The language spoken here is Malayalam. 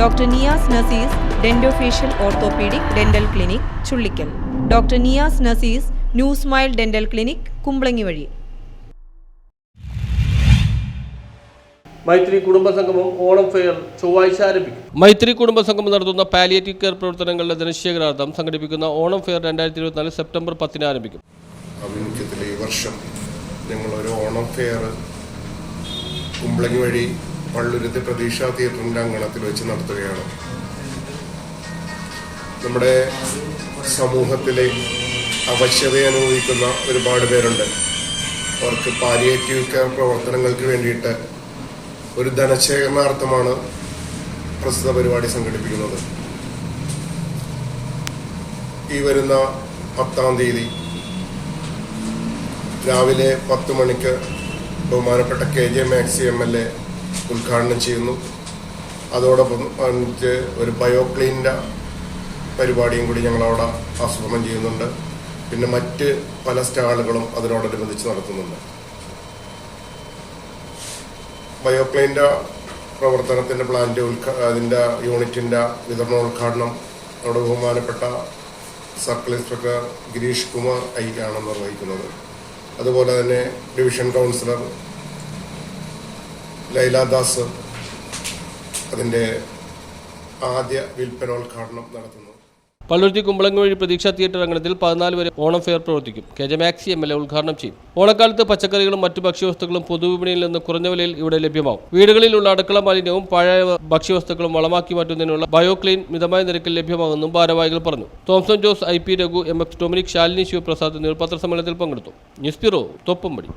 Doctor Niyas Nasees dentofacial orthopaedic dental clinic Chullickal, doctor Niyas Nasees new smile dental clinic Kumbalangi വഴി. മൈത്രി കുടുംബസംഗമം ഓണം ഫെയർ ചൊവ്വാഴ്ച ആരംഭിക്കും. മൈത്രി കുടുംബസംഗമം നടത്തുന്ന പാലിയേറ്റീവ് കെയർ പ്രവർത്തനങ്ങളുടെ ജനശേഖരാർത്ഥം സംഘടിപ്പിക്കുന്ന ഓണം ഫെയർ 2024 സെപ്റ്റംബർ 10 ആരംഭിക്കും. ആഭിമുഖ്യത്തിൽ ഈ വർഷം ഞങ്ങളൊരു ഓണം ഫെയർ കുമ്പളങ്ങി വഴി പള്ളുരുത്തി പ്രതീക്ഷാ തിയേറ്ററിൻ്റെ അങ്കണത്തിൽ വെച്ച് നടത്തുകയാണ്. നമ്മുടെ സമൂഹത്തിലെ അവശത അനുഭവിക്കുന്ന ഒരുപാട് പേരുണ്ട്. അവർക്ക് പാലിയേറ്റീവ് കെയർ പ്രവർത്തനങ്ങൾക്ക് വേണ്ടിയിട്ട് ഒരു ധനശേഖരണാർത്ഥമാണ് പ്രസ്തുത പരിപാടി സംഘടിപ്പിക്കുന്നത്. ഈ വരുന്ന 10-ാം തീയതി രാവിലെ 10 മണിക്ക് ബഹുമാനപ്പെട്ട KJ മാക്സി MLA ഉദ്ഘാടനം ചെയ്യുന്നു. അതോടൊപ്പം ഒരു ബയോക്ലീനിൻ്റെ പരിപാടിയും കൂടി ഞങ്ങളവിടെ ആസൂത്രണം ചെയ്യുന്നുണ്ട്. പിന്നെ മറ്റ് പല സ്റ്റാളുകളും അതിനോടനുബന്ധിച്ച് നടത്തുന്നുണ്ട്. ബയോക്ലീനിൻ്റെ പ്രവർത്തനത്തിൻ്റെ പ്ലാന്റ് അതിൻ്റെ യൂണിറ്റിൻ്റെ വിതരണോദ്ഘാടനം അവിടെ ബഹുമാനപ്പെട്ട സർക്കിൾ ഇൻസ്പെക്ടർ ഗിരീഷ് കുമാർ ആണ് നിർവഹിക്കുന്നത്. അതുപോലെ തന്നെ ഡിവിഷൻ കൗൺസിലർ ലൈലാദാസ് അതിൻ്റെ ആദ്യ വിൽപ്പനോദ്ഘാടനം നടത്തുന്നു. പള്ളുരുത്തി കുമ്പളങ്ങി വഴി പ്രതീക്ഷാ തിയേറ്റർ അങ്കണത്തിൽ 14 വരെ ഓണം ഫെയർ പ്രവർത്തിക്കും. KJ മാക്സി MLA ഉദ്ഘാടനം ചെയ്യും. ഓണക്കാലത്ത് പച്ചക്കറികളും മറ്റു ഭക്ഷ്യവസ്തുക്കളും പൊതുവിപണിയിൽ നിന്ന് കുറഞ്ഞ വിലയിൽ ഇവിടെ ലഭ്യമാവും. വീടുകളിലുള്ള അടുക്കള മാലിന്യവും പഴയ ഭക്ഷ്യവസ്തുക്കളും വളമാക്കി മാറ്റുന്നതിനുള്ള ബയോക്ലീൻ മിതമായ നിരക്കിൽ ലഭ്യമാകുമെന്നും ഭാരവാഹികൾ പറഞ്ഞു. തോംസൺ ജോസ്, IP രഘു, MX ഡൊമിനിക്, ശാലിനി ശിവപ്രസാദ് എന്നിവർ പത്രസമ്മേളനത്തിൽ പങ്കെടുത്തു. News bureau, Thoppumpady.